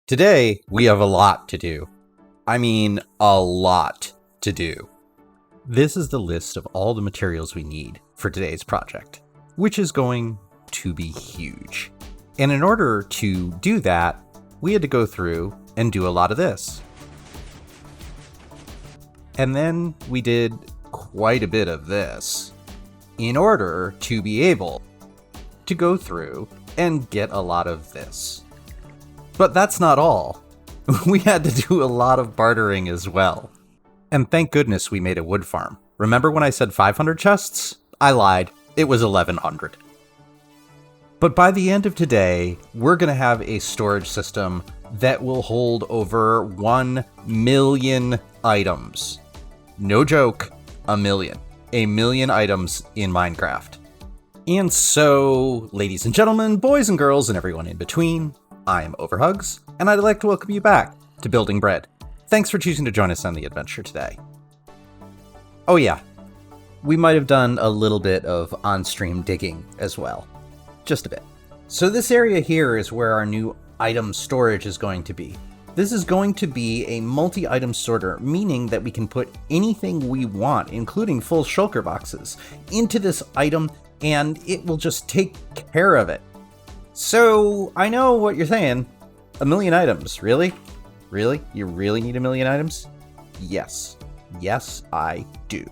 Today, we have a lot to do. I mean, a lot to do. This is the list of all the materials we need for today's project, which is going to be huge. And in order to do that, we had to go through and do a lot of this. And then we did quite a bit of this in order to be able to go through and get a lot of this. But that's not all. We had to do a lot of bartering as well. And thank goodness we made a wood farm. Remember when I said 500 chests? I lied. It was 1,100. But by the end of today, we're going to have a storage system that will hold over 1 million items. No joke, a million. A million items in Minecraft. And so, ladies and gentlemen, boys and girls, and everyone in between, I am OverHugs, and I'd like to welcome you back to Building Bread. Thanks for choosing to join us on the adventure today. Oh yeah, we might have done a little bit of on-stream digging as well. Just a bit. So this area here is where our new item storage is going to be. This is going to be a multi-item sorter, meaning that we can put anything we want, including full shulker boxes, into this item, and it will just take care of it. So, I know what you're saying. 1 million items, really? Really? You really need 1 million items? Yes. Yes, I do.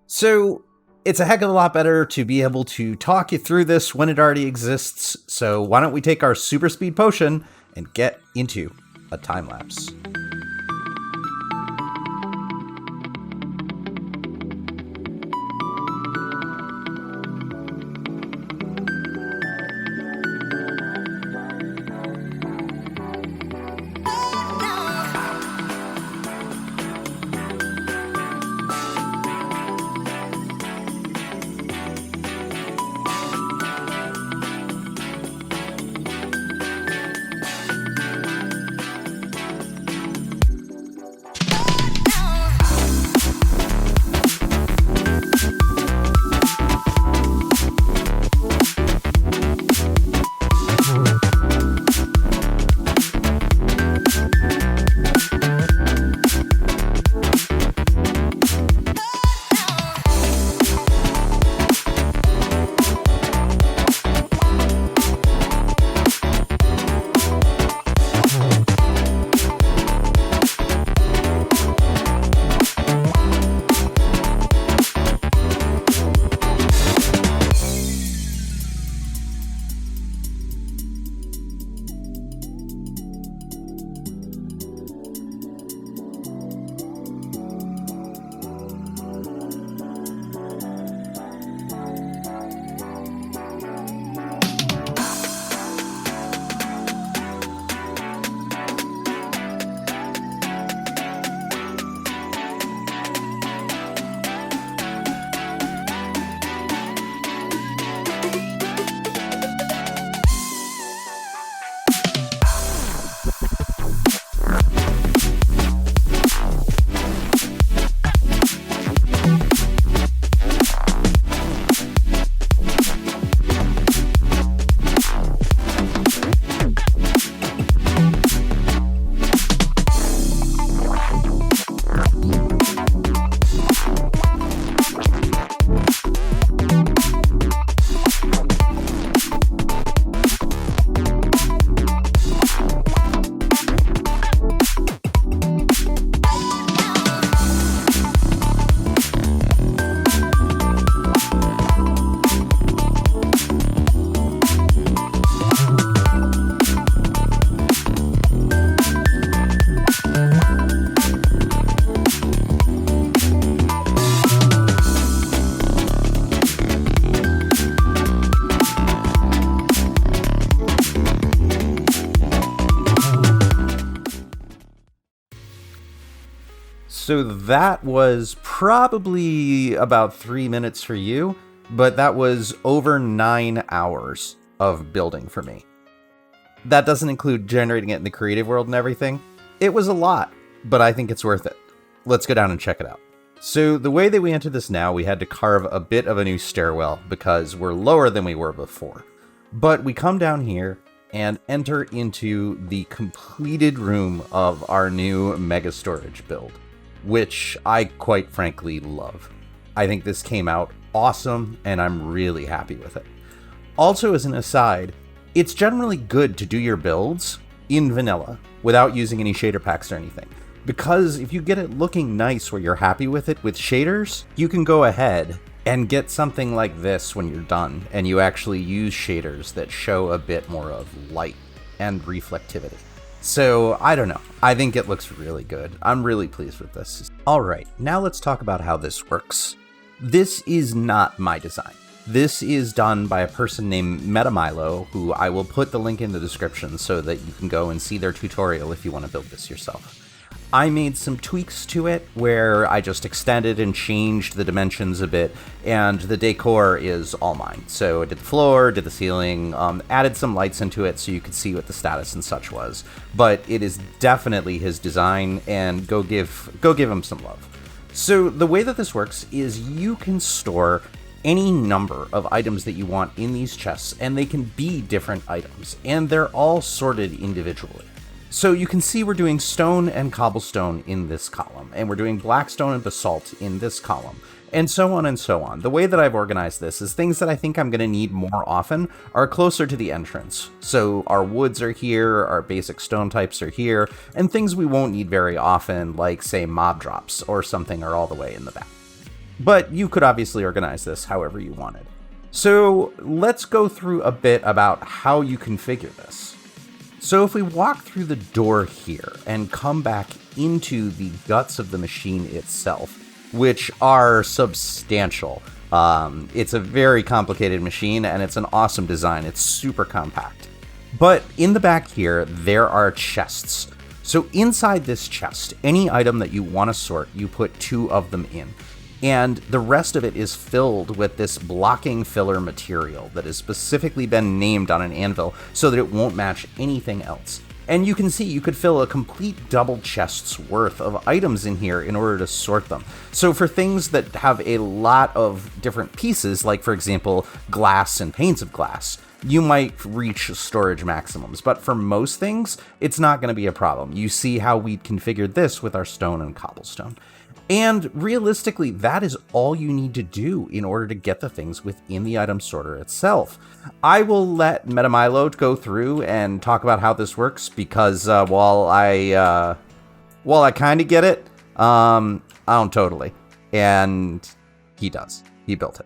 So, it's a heck of a lot better to be able to talk you through this when it already exists, so why don't we take our super speed potion and get into a time lapse. So that was probably about 3 minutes for you, but that was over 9 hours of building for me. That doesn't include generating it in the creative world and everything. It was a lot, but I think it's worth it. Let's go down and check it out. So the way that we enter this now, we had to carve a bit of a new stairwell because we're lower than we were before. But we come down here and enter into the completed room of our new mega storage build, which I quite frankly love. I think this came out awesome, and I'm really happy with it. Also, as an aside, it's generally good to do your builds in vanilla without using any shader packs or anything, because if you get it looking nice where you're happy with it with shaders, you can go ahead and get something like this when you're done, and you actually use shaders that show a bit more of light and reflectivity. So, I don't know. I think it looks really good. I'm really pleased with this. Alright, now let's talk about how this works. This is not my design. This is done by a person named Metamilo, who I will put the link in the description so that you can go and see their tutorial if you want to build this yourself. I made some tweaks to it where I just extended and changed the dimensions a bit, and the decor is all mine. So I did the floor, did the ceiling, added some lights into it so you could see what the status and such was. But it is definitely his design, and go give him some love. So the way that this works is you can store any number of items that you want in these chests, and they can be different items, and they're all sorted individually. So you can see we're doing stone and cobblestone in this column, and we're doing blackstone and basalt in this column, and so on and so on. The way that I've organized this is things that I think I'm going to need more often are closer to the entrance. So our woods are here, our basic stone types are here, and things we won't need very often, like, say, mob drops or something, are all the way in the back. But you could obviously organize this however you wanted. So let's go through a bit about how you configure this. So if we walk through the door here and come back into the guts of the machine itself, which are substantial. It's a very complicated machine, and it's an awesome design. It's super compact. But in the back here, there are chests. So inside this chest, any item that you want to sort, you put 2 of them in. And the rest of it is filled with this blocking filler material that has specifically been named on an anvil so that it won't match anything else. And you can see you could fill a complete double chest's worth of items in here in order to sort them. So for things that have a lot of different pieces, like for example, glass and panes of glass, you might reach storage maximums, but for most things, it's not going to be a problem. You see how we configured this with our stone and cobblestone. And realistically, that is all you need to do in order to get the things within the item sorter itself. I will let Metamilo go through and talk about how this works, because while I kind of get it, I don't totally. And he does. He built it.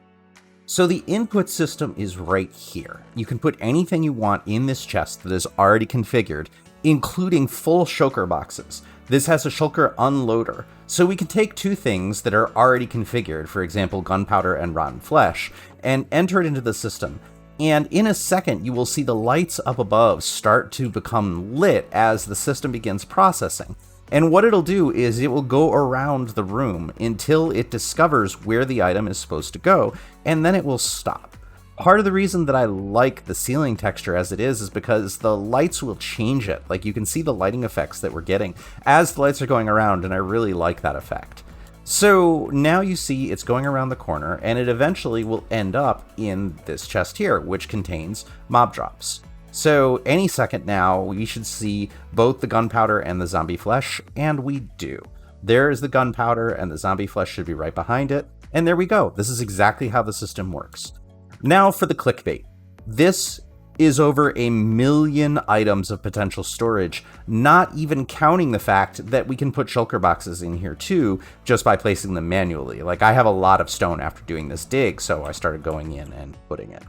So the input system is right here. You can put anything you want in this chest that is already configured, including full shulker boxes. This has a shulker unloader, so we can take 2 things that are already configured, for example, gunpowder and rotten flesh, and enter it into the system. And in a second, you will see the lights up above start to become lit as the system begins processing. And what it'll do is it will go around the room until it discovers where the item is supposed to go, and then it will stop. Part of the reason that I like the ceiling texture as it is because the lights will change it. Like, you can see the lighting effects that we're getting as the lights are going around, and I really like that effect. So now you see it's going around the corner, and it eventually will end up in this chest here, which contains mob drops. So any second now, we should see both the gunpowder and the zombie flesh, and we do. There is the gunpowder, and the zombie flesh should be right behind it. And there we go. This is exactly how the system works. Now for the clickbait. This is over 1 million items of potential storage, not even counting the fact that we can put shulker boxes in here too, just by placing them manually. Like, I have a lot of stone after doing this dig, so I started going in and putting it.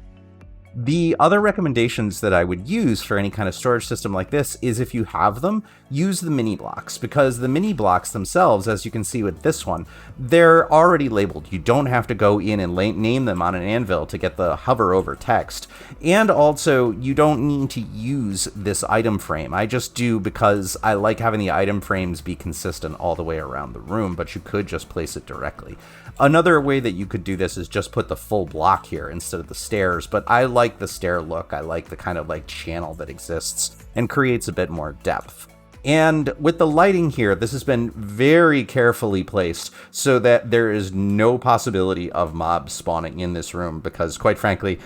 The other recommendations that I would use for any kind of storage system like this is, if you have them, use the mini blocks, because the mini blocks themselves, as you can see with this one, they're already labeled. You don't have to go in and name them on an anvil to get the hover over text. And also, you don't need to use this item frame. I just do because I like having the item frames be consistent all the way around the room, but you could just place it directly. Another way that you could do this is just put the full block here instead of the stairs, but I like the stair look. I like the kind of like channel that exists and creates a bit more depth. And with the lighting here, this has been very carefully placed so that there is no possibility of mobs spawning in this room, because quite frankly,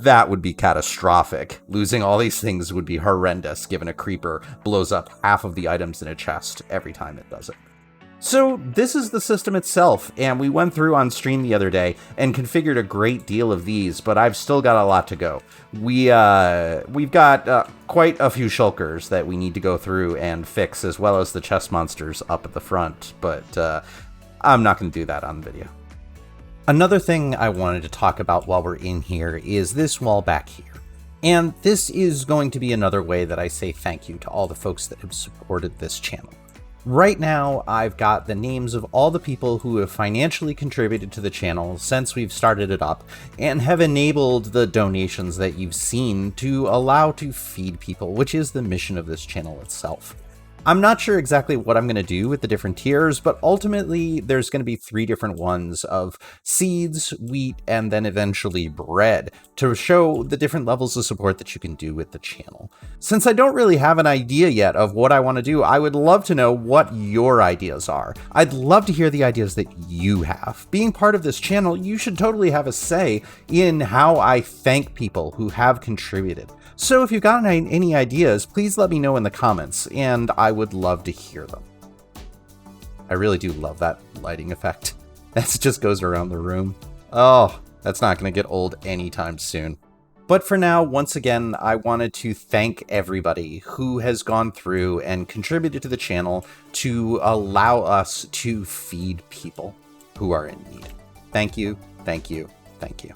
that would be catastrophic. Losing all these things would be horrendous, given a creeper blows up half of the items in a chest every time it does it. So this is the system itself, and we went through on stream the other day and configured a great deal of these, but I've still got a lot to go. We've got quite a few shulkers that we need to go through and fix, as well as the chest monsters up at the front, but I'm not going to do that on the video. Another thing I wanted to talk about while we're in here is this wall back here. And this is going to be another way that I say thank you to all the folks that have supported this channel. Right now, I've got the names of all the people who have financially contributed to the channel since we've started it up, and have enabled the donations that you've seen to allow to feed people, which is the mission of this channel itself. I'm not sure exactly what I'm going to do with the different tiers, but ultimately there's going to be 3 different ones of seeds, wheat, and then eventually bread to show the different levels of support that you can do with the channel. Since I don't really have an idea yet of what I want to do, I would love to know what your ideas are. I'd love to hear the ideas that you have. Being part of this channel, you should totally have a say in how I thank people who have contributed. So if you've got any ideas, please let me know in the comments, and I would love to hear them. I really do love that lighting effect. That just goes around the room. Oh, that's not going to get old anytime soon. But for now, once again, I wanted to thank everybody who has gone through and contributed to the channel to allow us to feed people who are in need. Thank you, thank you, thank you.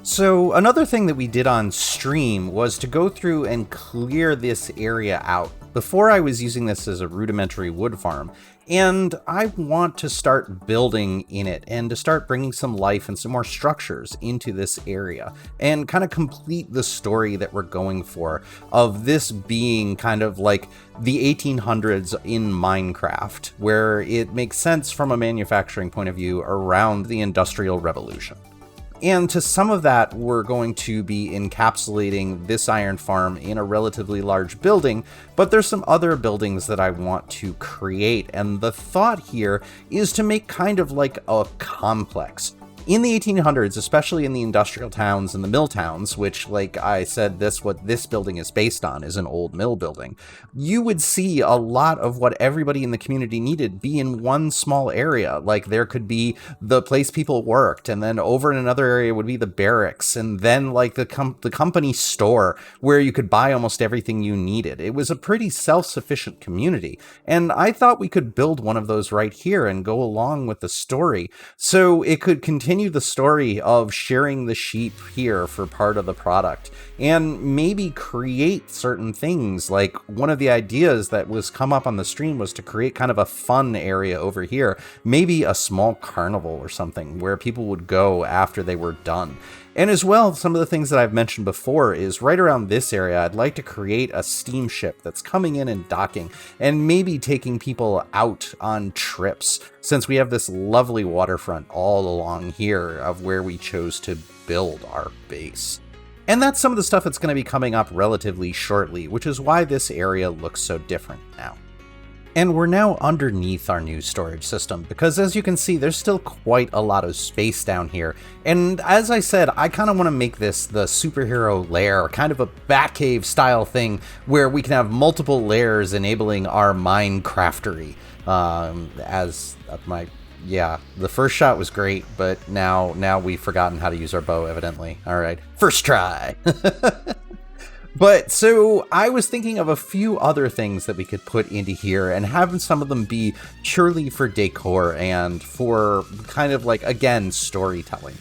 So another thing that we did on stream was to go through and clear this area out. Before I was using this as a rudimentary wood farm, and I want to start building in it and to start bringing some life and some more structures into this area and kind of complete the story that we're going for of this being kind of like the 1800s in Minecraft, where it makes sense from a manufacturing point of view around the Industrial Revolution. And to some of that, we're going to be encapsulating this iron farm in a relatively large building, but there's some other buildings that I want to create. And the thought here is to make kind of like a complex. In the 1800s, especially in the industrial towns and the mill towns, which, like I said, what this building is based on is an old mill building, you would see a lot of what everybody in the community needed be in one small area. Like there could be the place people worked, and then over in another area would be the barracks, and then like the company store where you could buy almost everything you needed. It was a pretty self-sufficient community, and I thought we could build one of those right here and go along with the story, so it could continue the story of sharing the sheep here for part of the product, and maybe create certain things. Like one of the ideas that was come up on the stream was to create kind of a fun area over here, maybe a small carnival or something where people would go after they were done. And as well, some of the things that I've mentioned before is right around this area, I'd like to create a steamship that's coming in and docking and maybe taking people out on trips, since we have this lovely waterfront all along here of where we chose to build our base. And that's some of the stuff that's going to be coming up relatively shortly, which is why this area looks so different now. And we're now underneath our new storage system, because as you can see, there's still quite a lot of space down here. And as I said, I kind of want to make this the superhero lair, kind of a Batcave style thing where we can have multiple layers enabling our Minecraftery. Yeah, the first shot was great, but now we've forgotten how to use our bow, evidently. All right, first try. But so I was thinking of a few other things that we could put into here and having some of them be purely for decor and for kind of like, again, storytelling.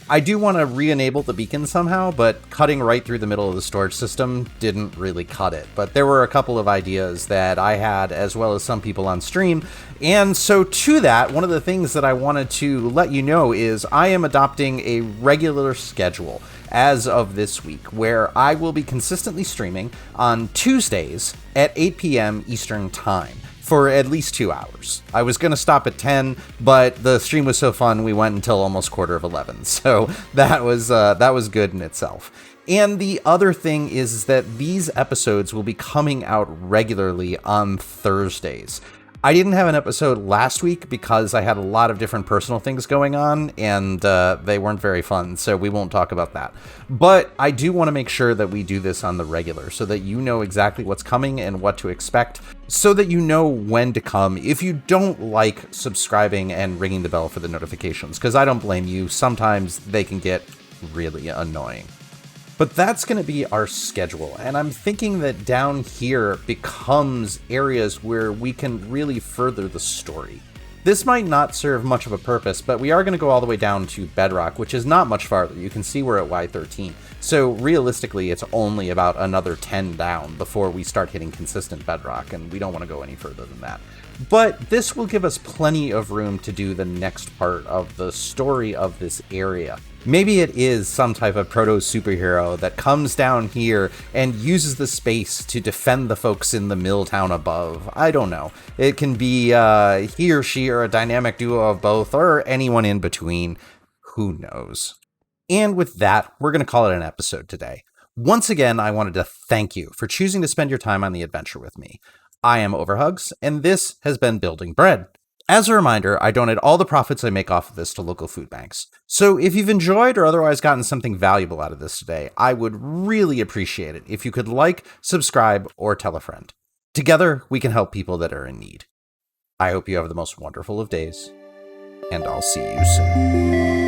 I do want to re-enable the beacon somehow, but cutting right through the middle of the storage system didn't really cut it. But there were a couple of ideas that I had, as well as some people on stream. And so to that, one of the things that I wanted to let you know is I am adopting a regular schedule as of this week, where I will be consistently streaming on Tuesdays at 8 p.m. Eastern Time for at least 2 hours. I was going to stop at 10, but the stream was so fun we went until almost 11:15. So that was good in itself. And the other thing is that these episodes will be coming out regularly on Thursdays. I didn't have an episode last week because I had a lot of different personal things going on, and they weren't very fun, so we won't talk about that. But I do want to make sure that we do this on the regular, so that you know exactly what's coming and what to expect, so that you know when to come if you don't like subscribing and ringing the bell for the notifications, because I don't blame you. Sometimes they can get really annoying. But that's going to be our schedule, and I'm thinking that down here becomes areas where we can really further the story. This might not serve much of a purpose, but we are going to go all the way down to Bedrock, which is not much farther. You can see we're at Y13, so realistically it's only about another 10 down before we start hitting consistent Bedrock, and we don't want to go any further than that. But this will give us plenty of room to do the next part of the story of this area. Maybe it is some type of proto-superhero that comes down here and uses the space to defend the folks in the mill town above. I don't know. It can be he or she or a dynamic duo of both, or anyone in between. Who knows? And with that, we're going to call it an episode today. Once again, I wanted to thank you for choosing to spend your time on the adventure with me. I am OverHugs, and this has been Building Bread. As a reminder, I donate all the profits I make off of this to local food banks. So if you've enjoyed or otherwise gotten something valuable out of this today, I would really appreciate it if you could like, subscribe, or tell a friend. Together, we can help people that are in need. I hope you have the most wonderful of days, and I'll see you soon.